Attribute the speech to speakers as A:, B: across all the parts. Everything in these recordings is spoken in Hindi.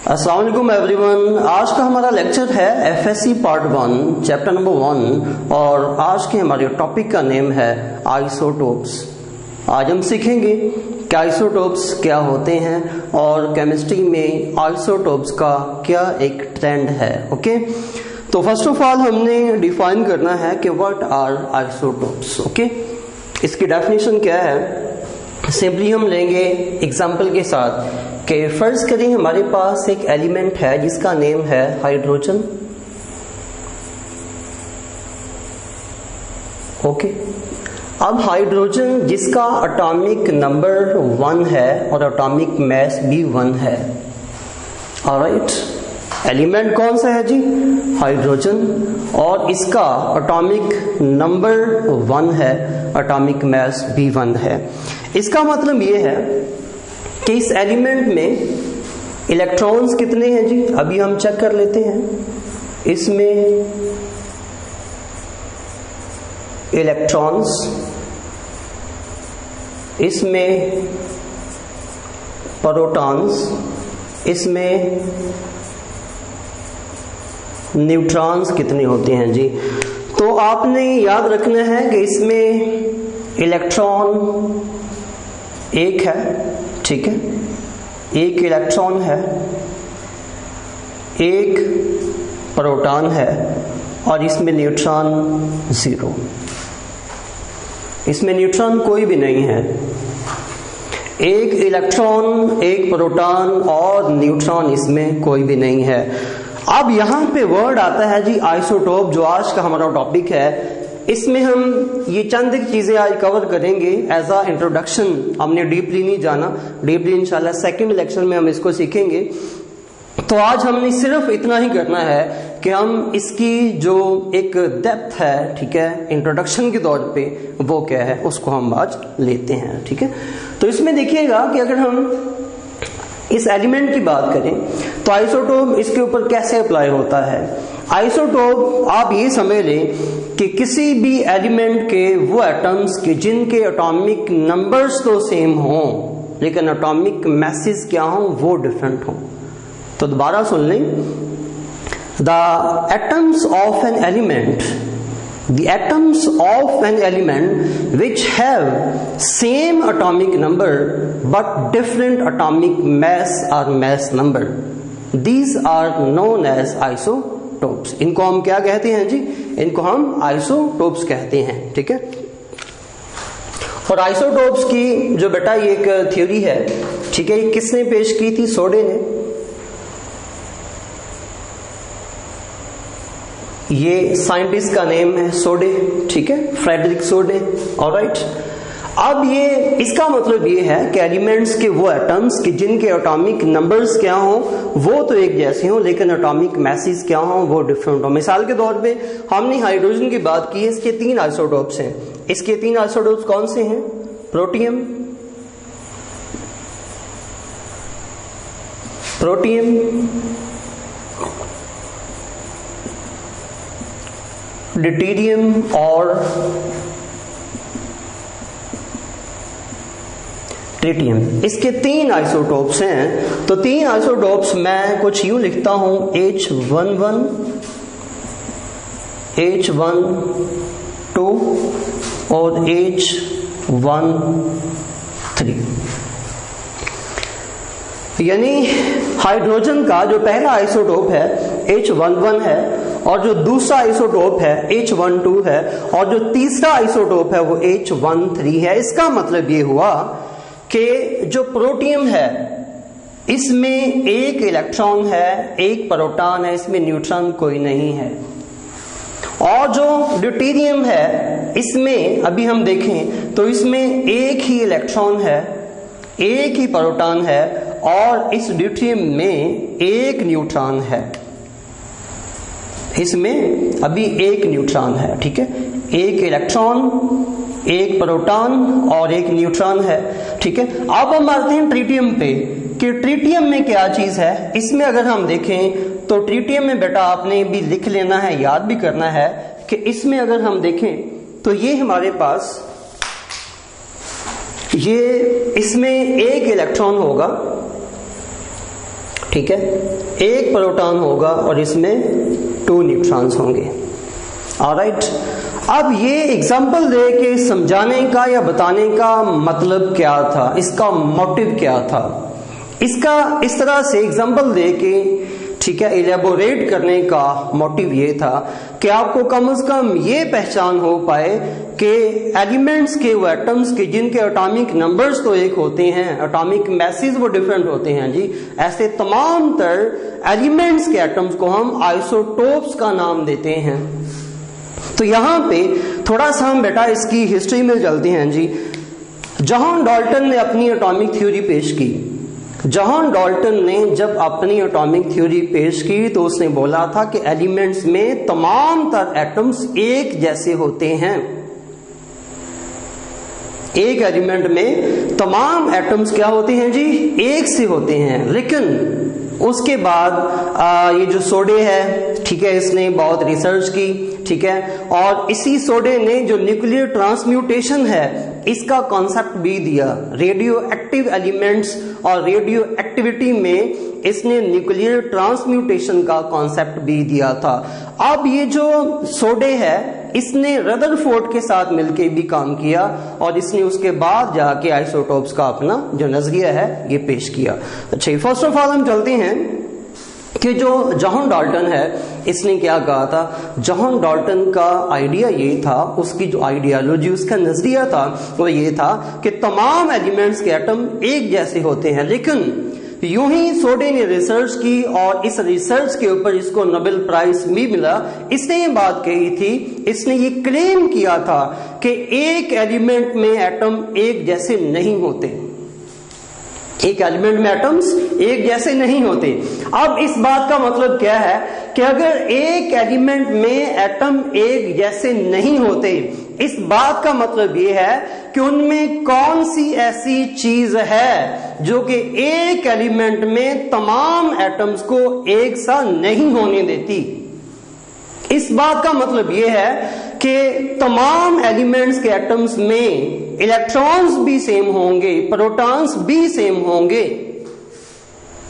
A: अस्सलाम वालेकुम एवरीवन। आज का हमारा लेक्चर है एफएससी पार्ट 1 चैप्टर नंबर 1 और आज के हमारे टॉपिक का नेम है आइसोटोप्स। आज हम सीखेंगे कि आइसोटोप्स क्या होते हैं और केमिस्ट्री में आइसोटोप्स का क्या एक ट्रेंड है। ओके, तो फर्स्ट ऑफ ऑल हमने डिफाइन करना है कि व्हाट आर आइसोटोप्स। ओके, इसकी डेफिनेशन क्या है। सिंपली हम लेंगे एग्जाम्पल के साथ कि फर्ज करें हमारे पास एक एलिमेंट है जिसका नेम है हाइड्रोजन। ओके, अब हाइड्रोजन जिसका एटॉमिक नंबर 1 है और एटॉमिक मास भी 1 है। ऑलराइट, एलिमेंट कौन सा है जी? हाइड्रोजन, और इसका एटॉमिक नंबर 1 है, एटॉमिक मास भी 1 है। इसका मतलब ये है कि इस एलिमेंट में इलेक्ट्रॉन्स कितने हैं जी? अभी हम चेक कर लेते हैं। इसमें इलेक्ट्रॉन्स, इसमें प्रोटॉन्स, इसमें न्यूट्रॉन्स कितने होते हैं जी? तो आपने याद रखना है कि इसमें इलेक्ट्रॉन एक है, ठीक है, एक इलेक्ट्रॉन है, एक प्रोटॉन है और इसमें न्यूट्रॉन 0। इसमें न्यूट्रॉन कोई भी नहीं है। एक इलेक्ट्रॉन, एक प्रोटॉन और न्यूट्रॉन, इसमें कोई भी नहीं है। अब यहां पे वर्ड आता है जी आइसोटोप, जो आज का हमारा टॉपिक है। इसमें हम ये चंद चीजें आज कवर करेंगे एज अ इंट्रोडक्शन। हमने डीपली नहीं जाना, डीपली इंशाल्लाह सेकंड लेक्चर में हम इसको सीखेंगे। तो आज हमने सिर्फ इतना ही करना है कि हम इसकी जो एक डेप्थ है, ठीक है, इंट्रोडक्शन के तौर पे वो क्या है उसको हम आज लेते हैं। ठीक है, तो इसमें देखिएगा कि अगर हम इस एलिमेंट की बात करें तो आइसोटोप इसके ऊपर कैसे अप्लाई होता है। आइसोटोप आप ये समझ लें कि किसी भी एलिमेंट के वो एटम्स के जिनके एटॉमिक नंबर्स तो सेम हों लेकिन एटॉमिक मैसेज क्या हों वो डिफरेंट हों। तो दोबारा सुन लें, the atoms of an element, the atoms of an element which have same atomic number but different atomic mass or mass number, these are known as isotopes। इनको हम क्या कहते हैं जी? इनको हम आइसोटोप्स कहते हैं। ठीक है, और आइसोटोप्स की जो बेटा ये एक थ्योरी है, ठीक है, किसने पेश की थी? सोडे ने। ये साइंटिस्ट का नेम है सोडे, ठीक है, फ्रेडरिक सोडे। ऑलराइट, अब ये इसका मतलब ये है कि एलिमेंट्स के वो एटम्स कि जिनके एटॉमिक नंबर्स क्या हो वो तो एक जैसे हो लेकिन एटॉमिक मैसेज क्या हो वो डिफरेंट हो। मिसाल के तौर पे हमने हाइड्रोजन की बात की है, इसके 3 आइसोटोप्स हैं। इसके 3 आइसोटोप्स कौन से हैं? प्रोटियम, ड्यूटेरियम और ट्रिटियम। इसके 3 आइसोटोप्स हैं। तो 3 आइसोटोप्स मैं कुछ यूं लिखता हूं, H11, H12 और H13। यानी हाइड्रोजन का जो पहला आइसोटोप है H11 है और जो दूसरा आइसोटोप है H12 है और जो तीसरा आइसोटोप है वो H13 है। इसका मतलब ये हुआ कि जो प्रोटियम है इसमें एक इलेक्ट्रॉन है, एक प्रोटॉन है, इसमें न्यूट्रॉन कोई नहीं है। और जो ड्यूटेरियम है इसमें अभी हम देखें तो इसमें एक ही इलेक्ट्रॉन है, एक ही प्रोटॉन है और इस ड्यूटेरियम में एक न्यूट्रॉन है। इसमें अभी एक न्यूट्रॉन है, ठीक है, एक इलेक्ट्रॉन, एक प्रोटॉन और एक न्यूट्रॉन है। ठीक है, अब हम आते हैं ट्रिटियम पे कि ट्रिटियम में क्या चीज है। इसमें अगर हम देखें तो ट्रिटियम में बेटा आपने भी लिख लेना है, याद भी करना है कि इसमें अगर हम देखें तो ये हमारे पास ये इसमें एक इलेक्ट्रॉन होगा ठीक है, एक प्रोटॉन होगा और इसमें 2 न्यूट्रॉन्स होंगे। ऑलराइट, अब ये एग्जांपल दे के समझाने का या बताने का मतलब क्या था, इसका मोटिव क्या था, इसका इस तरह से एग्जांपल दे के, ठीक है, इलेबोरेट करने का मोटिव ये था कि आपको कम से कम ये पहचान हो पाए कि एलिमेंट्स के वो एटम्स के जिनके एटॉमिक नंबर्स तो एक होते हैं, एटॉमिक मैसेज वो डिफरेंट होते हैं जी, ऐसे तमाम तर एलिमेंट्स के एटम्स को हम आइसोटोप्स का नाम देते हैं। तो यहां पे थोड़ा सा हम बेटा इसकी हिस्ट्री में चलते हैं जी। जॉन डाल्टन ने अपनी एटॉमिक थ्योरी पेश की। जॉन डाल्टन ने जब अपनी एटॉमिक थ्योरी पेश की तो उसने बोला था कि एलिमेंट्स में तमाम तर एटम्स एक जैसे होते हैं। एक एलिमेंट में तमाम एटम्स क्या होते हैं जी, एक से होते हैं। लेकिन उसके बाद ये जो सोडे है, ठीक है, इसने बहुत रिसर्च की, ठीक है, और इसी सोडे ने जो न्यूक्लियर ट्रांसम्यूटेशन है इसका कॉन्सेप्ट भी दिया। रेडियो एक्टिव एलिमेंट्स और रेडियो एक्टिविटी में इसने न्यूक्लियर ट्रांसम्यूटेशन का कॉन्सेप्ट भी दिया था। अब ये जो सोडे है इसने रदरफोर्ड के साथ मिलकर भी काम किया और इसने उसके बाद जाके आइसोटोप्स का अपना जो नजरिया है ये पेश किया। अच्छा, फर्स्ट ऑफ ऑल हम चलते हैं कि जो जॉन डाल्टन है इसने क्या कहा था। जॉन डाल्टन का आइडिया ये था, उसकी जो आइडियोलॉजी, उसका नजरिया था वो ये था कि तमाम एलिमेंट्स के एटम एक जैसे होते हैं। लेकिन यूं ही सोडे ने रिसर्च की और इस रिसर्च के ऊपर इसको नोबेल प्राइज भी मिला। इसने ये बात कही थी, इसने ये क्लेम किया था कि एक एलिमेंट में एटम एक जैसे नहीं होते, एक एलिमेंट में एटम्स एक जैसे नहीं होते। अब इस बात का मतलब क्या है कि अगर एक एलिमेंट में एटम एक जैसे नहीं होते, इस बात का मतलब यह है कि उनमें कौन सी ऐसी चीज है जो कि एक एलिमेंट में तमाम एटम्स को एक सा नहीं होने देती। इस बात का मतलब यह है कि तमाम एलिमेंट्स के एटम्स में इलेक्ट्रॉन्स भी सेम होंगे, प्रोटॉन्स भी सेम होंगे।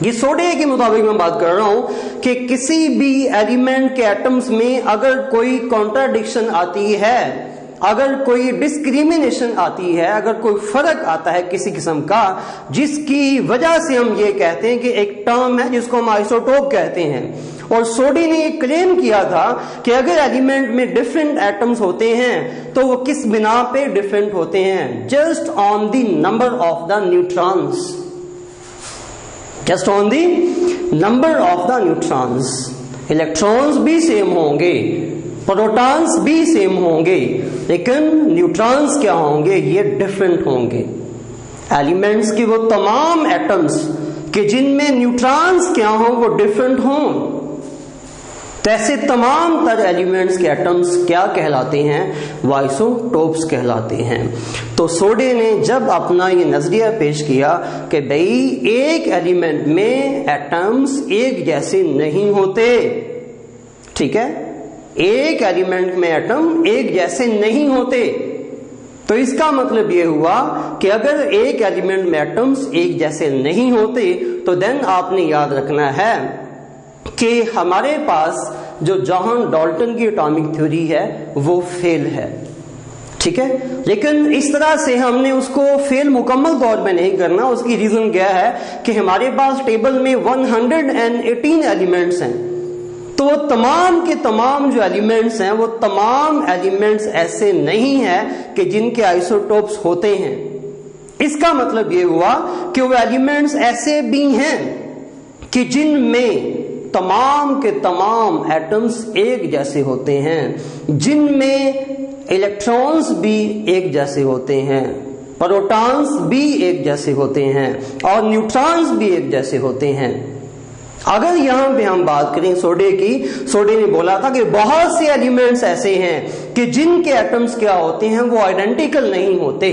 A: ये सोडे के मुताबिक मैं बात कर रहा हूं कि किसी भी एलिमेंट के एटम्स में अगर कोई कॉन्ट्राडिक्शन आती है, अगर कोई डिस्क्रिमिनेशन आती है, अगर कोई फर्क आता है किसी किस्म का, जिसकी वजह से हम ये कहते हैं कि एक टर्म है जिसको हम आइसोटोप कहते हैं। और सोडे ने ये क्लेम किया था कि अगर एलिमेंट में डिफरेंट एटम्स होते हैं तो वो किस बिना पे डिफरेंट होते हैं, just on the number of the neutrons, just on the number of the neutrons. Electrons भी सेम होंगे, प्रोटॉन्स भी सेम होंगे, लेकिन न्यूट्रॉन्स क्या होंगे, ये डिफरेंट होंगे। एलिमेंट्स के वो तमाम एटम्स कि जिनमें न्यूट्रॉन्स क्या हों वो डिफरेंट हों, तो ऐसे तमाम तर एलिमेंट्स के एटम्स क्या कहलाते हैं, वो आइसोटोप्स कहलाते हैं। तो सोडे ने जब अपना ये नजरिया पेश किया कि भाई एक एलिमेंट में एटम्स एक जैसे नहीं होते, ठीक है, एक एलिमेंट में एटम एक जैसे नहीं होते, तो इसका मतलब यह हुआ कि अगर एक एलिमेंट में एटम्स एक जैसे नहीं होते तो देन आपने याद रखना है कि हमारे पास जो जॉन डाल्टन की एटॉमिक थ्योरी है वो फेल है, ठीक है। लेकिन इस तरह से हमने उसको फेल मुकम्मल तौर पे नहीं करना। उसकी रीजन क्या है कि हमारे पास टेबल में 118 एलिमेंट्स हैं, तो वो तमाम के तमाम जो एलिमेंट्स हैं वो तमाम एलिमेंट्स ऐसे नहीं है कि जिनके आइसोटोप्स होते हैं। इसका मतलब ये हुआ कि वो एलिमेंट्स ऐसे भी हैं कि जिनमें तमाम के तमाम एटम्स एक जैसे होते हैं, जिनमें इलेक्ट्रॉन्स भी एक जैसे होते हैं, प्रोटॉन्स भी एक जैसे होते हैं और न्यूट्रॉन्स भी एक जैसे होते हैं। अगर यहां पे हम बात करें सोडे की, सोडे ने बोला था कि बहुत से एलिमेंट्स ऐसे हैं कि जिनके एटम्स क्या होते हैं वो आइडेंटिकल नहीं होते।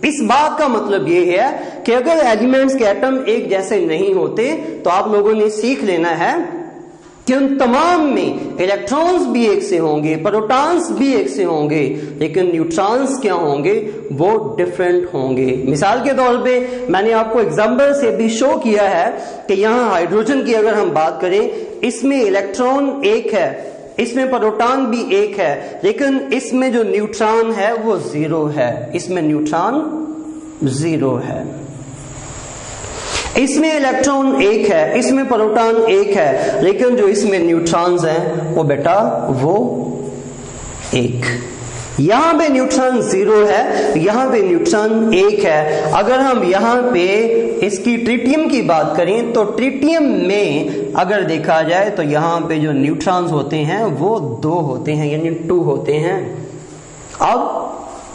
A: इस बात का मतलब ये है कि अगर एलिमेंट्स के एटम एक जैसे नहीं होते तो आप लोगों ने सीख लेना है कि उन तमाम में इलेक्ट्रॉन्स भी एक से होंगे, प्रोटॉन्स भी एक से होंगे, लेकिन न्यूट्रॉन्स क्या होंगे, वो डिफरेंट होंगे। मिसाल के तौर पे मैंने आपको एग्जाम्पल से भी शो किया है कि यहाँ हाइड्रोजन की अगर हम बात करें, इसमें इलेक्ट्रॉन एक है, इसमें प्रोटॉन भी एक है, लेकिन इसमें जो न्यूट्रॉन है वो जीरो है, इसमें न्यूट्रॉन जीरो है। इसमें इलेक्ट्रॉन एक है, इसमें प्रोटॉन एक है, लेकिन जो इसमें न्यूट्रॉन्स हैं वो बेटा वो एक। यहां पे न्यूट्रॉन जीरो है, यहां पे न्यूट्रॉन एक है। अगर हम यहां पे इसकी ट्रिटियम की बात करें तो ट्रिटियम में अगर देखा जाए तो यहां पे जो न्यूट्रॉन्स होते हैं वो 2 होते हैं, यानी 2 होते हैं। अब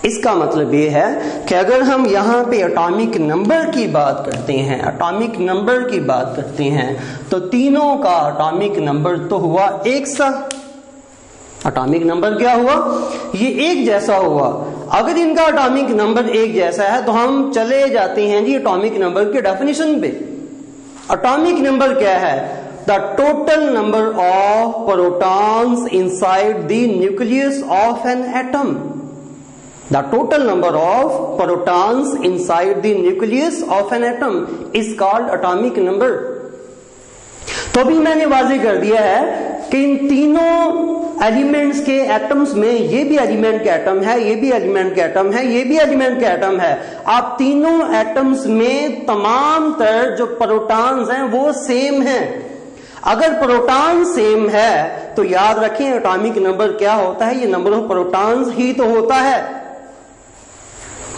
A: इसका मतलब ये है कि अगर हम यहाँ पे एटॉमिक नंबर की बात करते हैं, एटॉमिक नंबर की बात करते हैं, तो तीनों का एटॉमिक नंबर तो हुआ एक सा। एटॉमिक नंबर क्या हुआ, ये एक जैसा हुआ। अगर इनका एटॉमिक नंबर एक जैसा है तो हम चले जाते हैं जी एटॉमिक नंबर के डेफिनेशन पे। एटॉमिक नंबर क्या है, the total number of protons inside the nucleus of an atom. The total number of protons inside the nucleus of an atom is called atomic number। तो भी मैंने वाज़ेह कर दिया है कि इन तीनों एलिमेंट्स के एटम्स में ये भी एलिमेंट के एटम है, ये भी एलिमेंट के एटम है, ये भी एलिमेंट के एटम है। आप तीनों एटम्स में तमाम तर जो प्रोटॉन्स हैं वो सेम हैं। अगर प्रोटॉन सेम है तो याद रखें एटॉमिक नंबर क्या होता है, ये नंबर ऑफ प्रोटॉन्स ही तो होता है।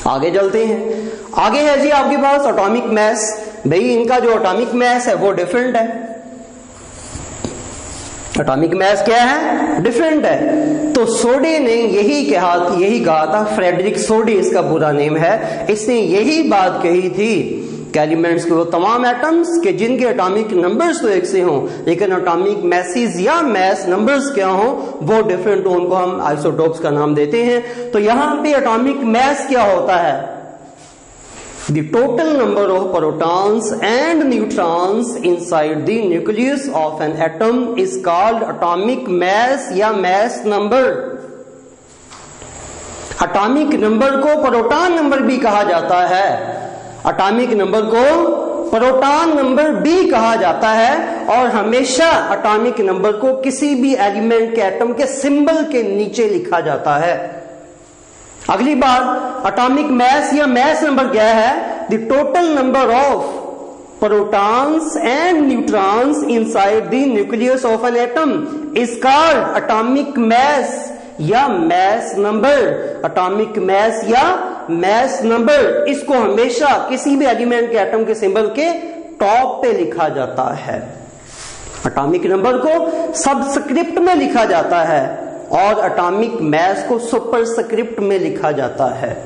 A: आगे चलते हैं, आगे है जी आपके पास एटॉमिक मैस। भाई इनका जो एटॉमिक मैस है वो डिफरेंट है। एटॉमिक मैस क्या है, डिफरेंट है। तो सोडे ने यही कहा था, फ्रेडरिक सोडे इसका पूरा नेम है, इसने यही बात कही थी कि एलिमेंट्स के वो तमाम एटम्स के जिनके एटॉमिक नंबर्स तो एक से हों, लेकिन एटॉमिक मैसेज या मैस नंबर्स क्या हों वो डिफरेंट हो, उनको हम आइसोटोप्स का नाम देते हैं। तो यहां पे एटॉमिक मैस क्या होता है, the total number of protons and neutrons inside the nucleus of an atom is called atomic mass या मैस नंबर। एटॉमिक नंबर को प्रोटॉन नंबर भी कहा जाता है, एटॉमिक नंबर को प्रोटॉन नंबर भी कहा जाता है, और हमेशा एटॉमिक नंबर को किसी भी एलिमेंट के एटम के सिंबल के नीचे लिखा जाता है। अगली बात, एटॉमिक मैस या मैस नंबर क्या है, the total number of protons and neutrons inside the nucleus of an atom is called atomic mass या मैस नंबर। एटॉमिक मैस या मैस नंबर, इसको हमेशा किसी भी एलिमेंट के एटम के सिंबल के टॉप पे लिखा जाता है। एटॉमिक नंबर को सबस्क्रिप्ट में लिखा जाता है और एटॉमिक मैस को सुपरस्क्रिप्ट में लिखा जाता है।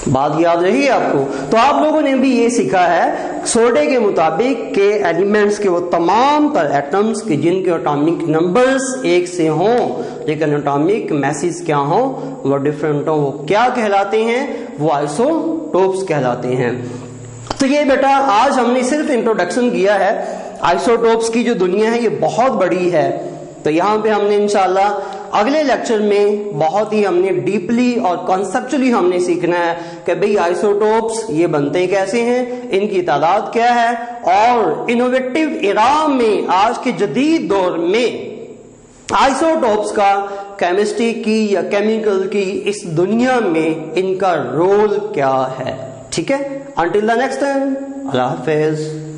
A: बात याद रही आपको। तो आप लोगों ने भी ये सीखा है सोडे के मुताबिक के एलिमेंट्स के वो तमाम तर एटम्स के जिनके एटॉमिक नंबर्स एक से हों लेकिन एटॉमिक मैसेज क्या हो वो डिफरेंट हो, वो क्या कहलाते हैं, वो आइसोटोप्स कहलाते हैं। तो ये बेटा आज हमने सिर्फ इंट्रोडक्शन किया है। आइसोटोप्स की जो दुनिया है ये बहुत बड़ी है। तो यहाँ पे हमने इंशाल्लाह अगले लेक्चर में बहुत ही हमने डीपली और कॉन्सेप्चुअली हमने सीखना है कि भाई आइसोटोप्स ये बनते कैसे हैं, इनकी तादाद क्या है, और इनोवेटिव इरा में आज के जदीद दौर में आइसोटोप्स का केमिस्ट्री की या केमिकल की इस दुनिया में इनका रोल क्या है। ठीक है, until the next time, Allah Hafiz.